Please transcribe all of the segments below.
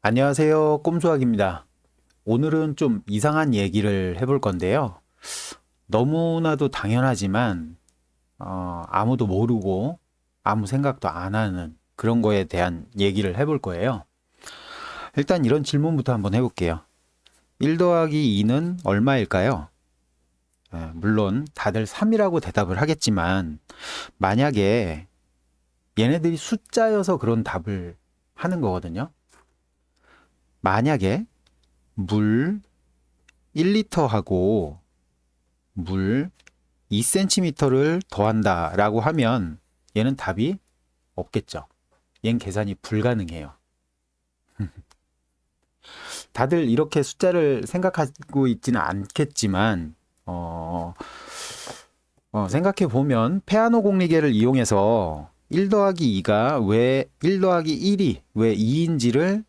안녕하세요. 꼼수학입니다. 오늘은 좀 이상한 얘기를 해볼 건데요. 너무나도 당연하지만, 아무도 모르고 아무 생각도 안 하는 그런 거에 대한 얘기를 해볼 거예요. 일단 이런 질문부터 한번 해볼게요. 1 더하기 2는 얼마일까요? 물론 다들 3이라고 대답을 하겠지만, 만약에 얘네들이 숫자여서 그런 답을 하는 거거든요. 만약에 물 1리터하고 물 2cm를 더한다 라고 하면 얘는 답이 없겠죠. 얘는 계산이 불가능해요. 다들 이렇게 숫자를 생각하고 있지는 않겠지만 생각해 보면 페아노 공리계를 이용해서 1 더하기 2가 왜 1 더하기 1이 왜 2인지를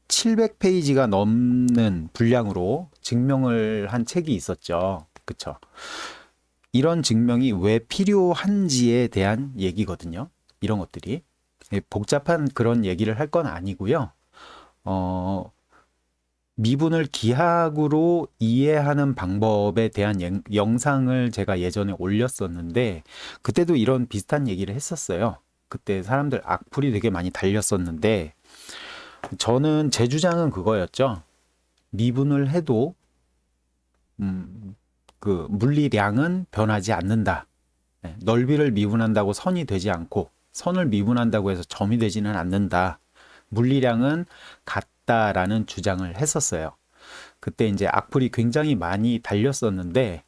700페이지가 넘는 분량으로 증명을 한 책이 있었죠. 그쵸? 이런 증명이 왜 필요한지에 대한 얘기거든요. 이런 것들이. 복잡한 그런 얘기를 할 건 아니고요. 미분을 기하학으로 이해하는 방법에 대한 영상을 제가 예전에 올렸었는데, 그때도 이런 비슷한 얘기를 했었어요. 그때 사람들 악플이 되게 많이 달렸었는데, 저는 제 주장은 그거였죠. 미분을 해도, 그 물리량은 변하지 않는다. 넓이를 미분한다고 선이 되지 않고 선을 미분한다고 해서 점이 되지는 않는다. 물리량은 같다라는 주장을 했었어요. 그때 이제 악플이 굉장히 많이 달렸었는데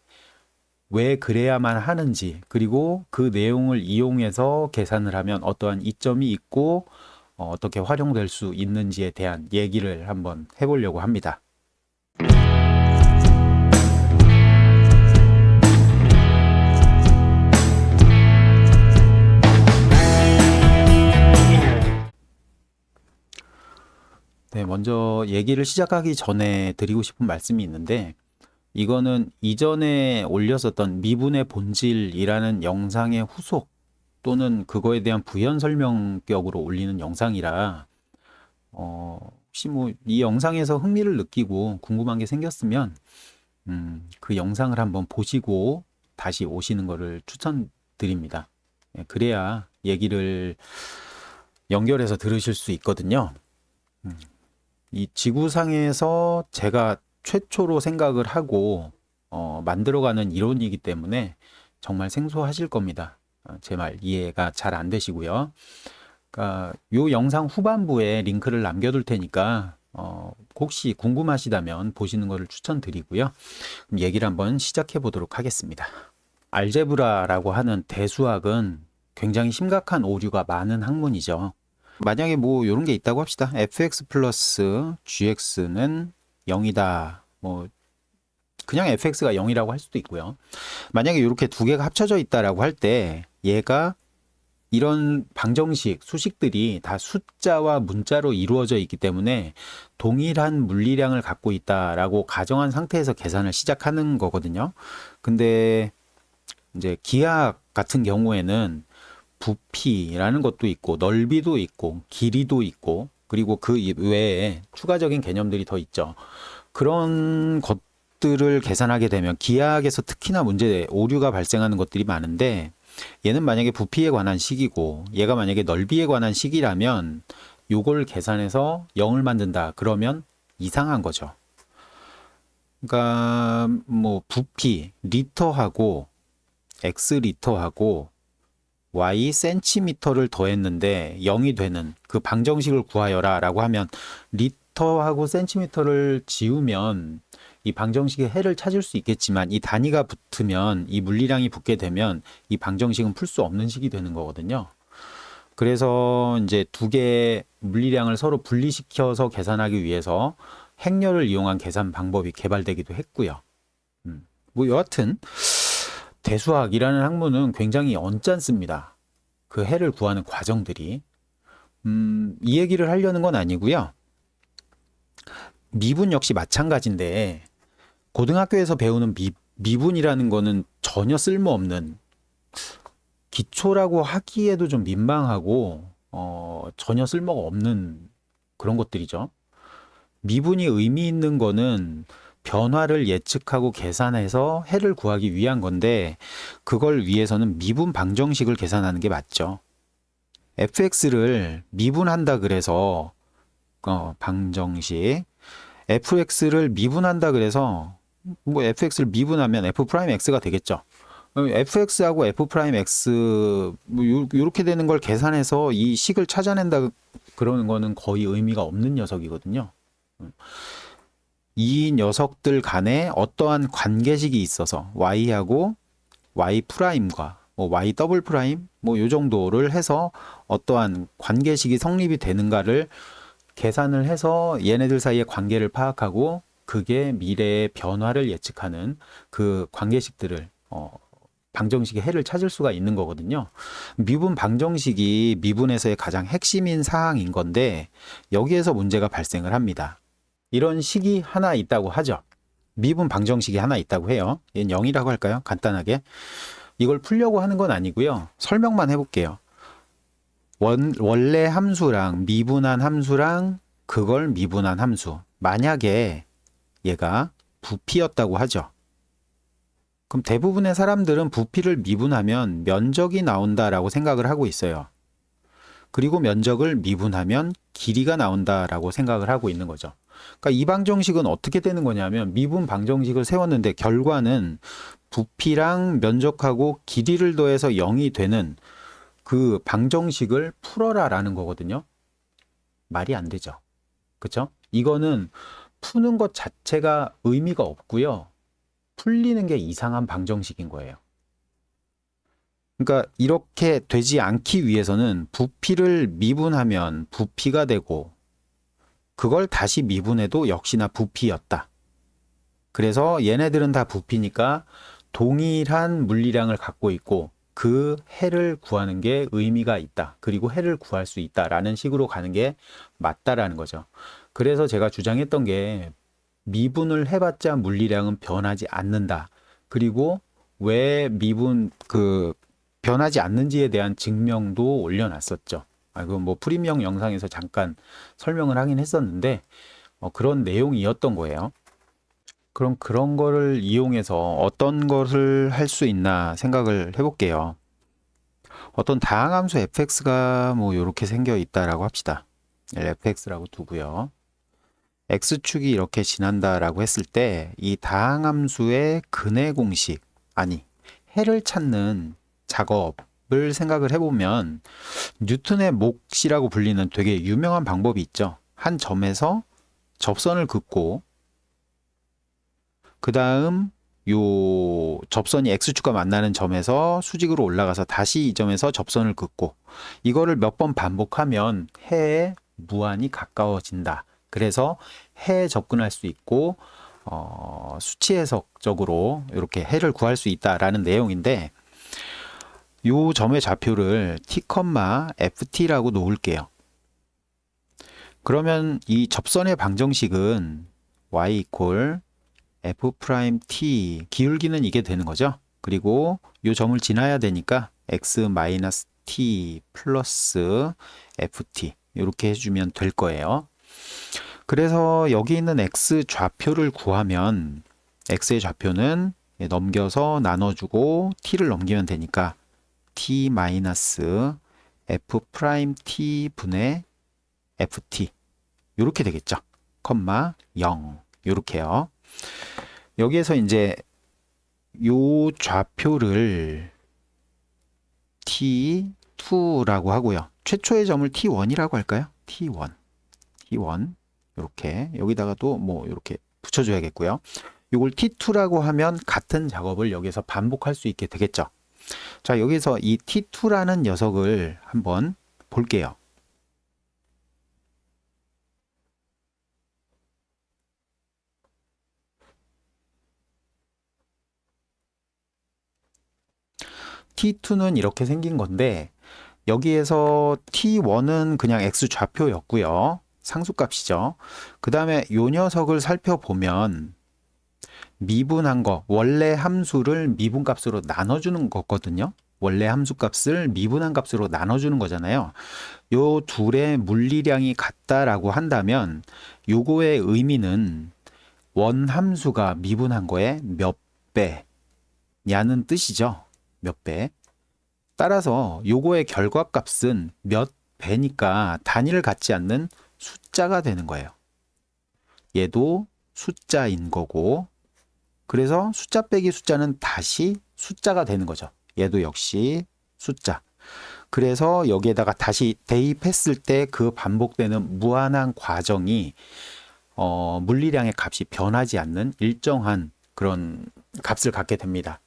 왜 그래야만 하는지, 그리고 그 내용을 이용해서 계산을 하면 어떠한 이점이 있고 어떻게 활용될 수 있는지에 대한 얘기를 한번 해보려고 합니다. 네, 먼저 얘기를 시작하기 전에 드리고 싶은 말씀이 있는데, 이거는 이전에 올렸었던 미분의 본질이라는 영상의 후속 또는 그거에 대한 부연 설명격으로 올리는 영상이라, 혹시 뭐 이 영상에서 흥미를 느끼고 궁금한 게 생겼으면, 그 영상을 한번 보시고 다시 오시는 거를 추천드립니다. 예, 그래야 얘기를 연결해서 들으실 수 있거든요. 이 지구상에서 제가 최초로 생각을 하고 만들어가는 이론이기 때문에 정말 생소하실 겁니다. 제 말 이해가 잘 안 되시고요. 그러니까 요 영상 후반부에 링크를 남겨둘 테니까 혹시 궁금하시다면 보시는 것을 추천드리고요. 그럼 얘기를 한번 시작해 보도록 하겠습니다. 알제브라라고 하는 대수학은 굉장히 심각한 오류가 많은 학문이죠. 만약에 뭐 이런 게 있다고 합시다. fx 플러스 gx는 0이다. 뭐 그냥 fx가 0이라고 할 수도 있고요. 만약에 이렇게 두 개가 합쳐져 있다라고 할 때 얘가 이런 방정식, 수식들이 다 숫자와 문자로 이루어져 있기 때문에 동일한 물리량을 갖고 있다라고 가정한 상태에서 계산을 시작하는 거거든요. 근데 이제 기하 같은 경우에는 부피라는 것도 있고 넓이도 있고 길이도 있고 그리고 그 외에 추가적인 개념들이 더 있죠. 그런 것들을 계산하게 되면 기하학에서 특히나 문제 오류가 발생하는 것들이 많은데, 얘는 만약에 부피에 관한 식이고 얘가 만약에 넓이에 관한 식이라면 요걸 계산해서 0을 만든다 그러면 이상한 거죠. 그러니까 뭐 부피 리터하고 x 리터하고 y 센티미터를 더했는데 0이 되는 그 방정식을 구하여라 라고 하면, 리터하고 센티미터를 지우면 이 방정식의 해를 찾을 수 있겠지만 이 단위가 붙으면, 이 물리량이 붙게 되면 이 방정식은 풀 수 없는 식이 되는 거거든요. 그래서 이제 두 개의 물리량을 서로 분리시켜서 계산하기 위해서 행렬을 이용한 계산 방법이 개발되기도 했고요. 뭐 여하튼 대수학이라는 학문은 굉장히 언짢습니다. 그 해를 구하는 과정들이. 이 얘기를 하려는 건 아니고요. 미분 역시 마찬가지인데, 고등학교에서 배우는 미분이라는 거는 전혀 쓸모없는, 기초라고 하기에도 좀 민망하고 전혀 쓸모가 없는 그런 것들이죠. 미분이 의미 있는 거는 변화를 예측하고 계산해서 해를 구하기 위한 건데 그걸 위해서는 미분 방정식을 계산하는 게 맞죠. fx를 미분한다 그래서 방정식 fx를 미분한다 그래서 뭐 fx를 미분하면 f 프라임 x가 되겠죠. fx하고 f 프라임 x 뭐 요렇게 되는 걸 계산해서 이 식을 찾아낸다 그러는 거는 거의 의미가 없는 녀석이거든요. 이 녀석들 간에 어떠한 관계식이 있어서 y하고 y 프라임과 뭐 y 더블 프라임 뭐 요 정도를 해서 어떠한 관계식이 성립이 되는가를 계산을 해서 얘네들 사이의 관계를 파악하고 그게 미래의 변화를 예측하는 그 관계식들을 방정식의 해를 찾을 수가 있는 거거든요. 미분 방정식이 미분에서의 가장 핵심인 사항인 건데 여기에서 문제가 발생을 합니다. 이런 식이 하나 있다고 하죠. 미분 방정식이 하나 있다고 해요. 얘는 0이라고 할까요? 간단하게. 이걸 풀려고 하는 건 아니고요. 설명만 해볼게요. 원래 함수랑 미분한 함수랑 그걸 미분한 함수. 만약에 얘가 부피였다고 하죠. 그럼 대부분의 사람들은 부피를 미분하면 면적이 나온다라고 생각을 하고 있어요. 그리고 면적을 미분하면 길이가 나온다라고 생각을 하고 있는 거죠. 그러니까 이 방정식은 어떻게 되는 거냐면 미분 방정식을 세웠는데 결과는 부피랑 면적하고 길이를 더해서 0이 되는 그 방정식을 풀어라라는 거거든요. 말이 안 되죠. 그렇죠? 이거는 푸는 것 자체가 의미가 없고요. 풀리는 게 이상한 방정식인 거예요. 그러니까 이렇게 되지 않기 위해서는 부피를 미분하면 부피가 되고 그걸 다시 미분해도 역시나 부피였다. 그래서 얘네들은 다 부피니까 동일한 물리량을 갖고 있고 그 해를 구하는 게 의미가 있다. 그리고 해를 구할 수 있다라는 식으로 가는 게 맞다라는 거죠. 그래서 제가 주장했던 게 미분을 해봤자 물리량은 변하지 않는다. 그리고 왜 미분 변하지 않는지에 대한 증명도 올려놨었죠. 그건 뭐 프리미엄 영상에서 잠깐 설명을 하긴 했었는데 그런 내용이었던 거예요. 그럼 그런 거를 이용해서 어떤 것을 할 수 있나 생각을 해볼게요. 어떤 다항함수 fx가 뭐 이렇게 생겨 있다라고 합시다. fx라고 두고요. x축이 이렇게 지난다라고 했을 때 이 다항함수의 근해 공식, 아니 해를 찾는 작업을 생각을 해보면 뉴턴의 몫이라고 불리는 되게 유명한 방법이 있죠. 한 점에서 접선을 긋고 그 다음 요 접선이 x축과 만나는 점에서 수직으로 올라가서 다시 이 점에서 접선을 긋고 이거를 몇 번 반복하면 해에 무한히 가까워진다. 그래서 해에 접근할 수 있고 수치 해석적으로 이렇게 해를 구할 수 있다라는 내용인데 요 점의 좌표를 t, ft라고 놓을게요. 그러면 이 접선의 방정식은 y 이퀄 f 프라임 t 기울기는 이게 되는 거죠. 그리고 요 점을 지나야 되니까 x 마이너스 t 플러스 ft 이렇게 해주면 될 거예요. 그래서 여기 있는 x 좌표를 구하면 x의 좌표는 넘겨서 나눠주고 t를 넘기면 되니까 t 마이너스 f 프라임 t 분의 ft 이렇게 되겠죠. 컴마 0 이렇게요. 여기에서 이제 요 좌표를 t2라고 하고요. 최초의 점을 t1이라고 할까요? t1 이렇게 여기다가 또 뭐 이렇게 붙여줘야겠고요. 이걸 t2라고 하면 같은 작업을 여기서 반복할 수 있게 되겠죠. 자, 여기서 이 t2라는 녀석을 한번 볼게요. t2는 이렇게 생긴 건데 여기에서 t1은 그냥 x 좌표였고요. 상수값이죠. 그 다음에 요 녀석을 살펴보면 미분한 거, 원래 함수를 미분값으로 나눠주는 거거든요. 원래 함수값을 미분한 값으로 나눠주는 거잖아요. 요 둘의 물리량이 같다라고 한다면 요거의 의미는 원 함수가 미분한 거에 몇 배냐는 뜻이죠. 몇 배. 따라서 요거의 결과값은 몇 배니까 단위를 갖지 않는 숫자가 되는 거예요. 얘도 숫자인 거고, 그래서 숫자 빼기 숫자는 다시 숫자가 되는 거죠. 얘도 역시 숫자. 그래서 여기에다가 다시 대입했을 때 그 반복되는 무한한 과정이 물리량의 값이 변하지 않는 일정한 그런 값을 갖게 됩니다.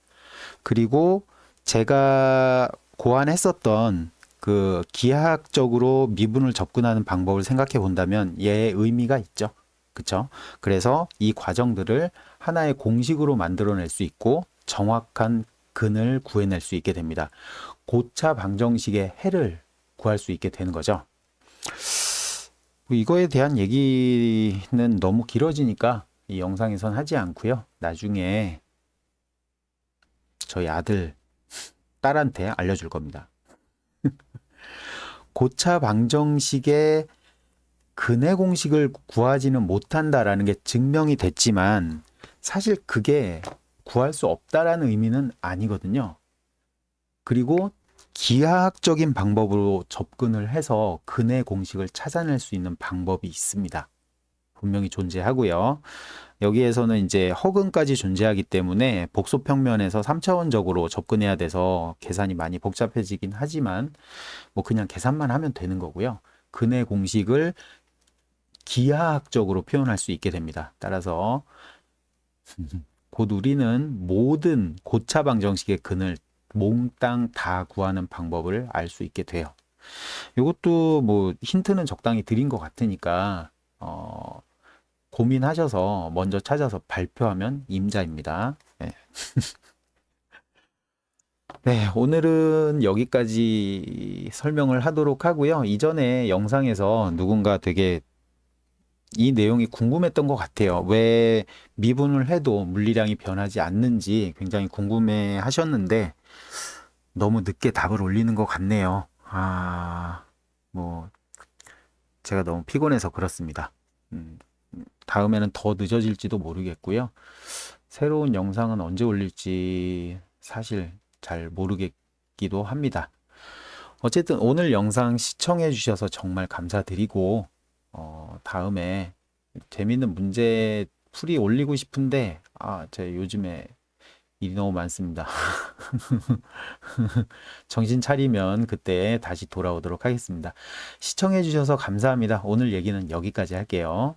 그리고 제가 고안했었던 그 기하학적으로 미분을 접근하는 방법을 생각해 본다면 얘의 의미가 있죠. 그쵸? 그래서 이 과정들을 하나의 공식으로 만들어낼 수 있고 정확한 근을 구해낼 수 있게 됩니다. 고차 방정식의 해를 구할 수 있게 되는 거죠. 이거에 대한 얘기는 너무 길어지니까 이 영상에선 하지 않고요. 나중에 저희 아들, 딸한테 알려줄 겁니다. 고차 방정식의 근의 공식을 구하지는 못한다라는 게 증명이 됐지만 사실 그게 구할 수 없다라는 의미는 아니거든요. 그리고 기하학적인 방법으로 접근을 해서 근의 공식을 찾아낼 수 있는 방법이 있습니다. 분명히 존재하고요. 여기에서는 이제 허근까지 존재하기 때문에 복소평면에서 3차원적으로 접근해야 돼서 계산이 많이 복잡해지긴 하지만 뭐 그냥 계산만 하면 되는 거고요. 근의 공식을 기하학적으로 표현할 수 있게 됩니다. 따라서 곧 우리는 모든 고차 방정식의 근을 몽땅 다 구하는 방법을 알 수 있게 돼요. 이것도 뭐 힌트는 적당히 드린 것 같으니까 고민하셔서 먼저 찾아서 발표하면 임자입니다. 네. 네, 오늘은 여기까지 설명을 하도록 하고요. 이전에 영상에서 누군가 되게 이 내용이 궁금했던 것 같아요. 왜 미분을 해도 물리량이 변하지 않는지 굉장히 궁금해 하셨는데 너무 늦게 답을 올리는 것 같네요. 뭐 제가 너무 피곤해서 그렇습니다. 다음에는 더 늦어질지도 모르겠고요. 새로운 영상은 언제 올릴지 사실 잘 모르겠기도 합니다. 어쨌든 오늘 영상 시청해 주셔서 정말 감사드리고 다음에 재밌는 문제 풀이 올리고 싶은데 제가 요즘에 일이 너무 많습니다. 정신 차리면 그때 다시 돌아오도록 하겠습니다. 시청해 주셔서 감사합니다. 오늘 얘기는 여기까지 할게요.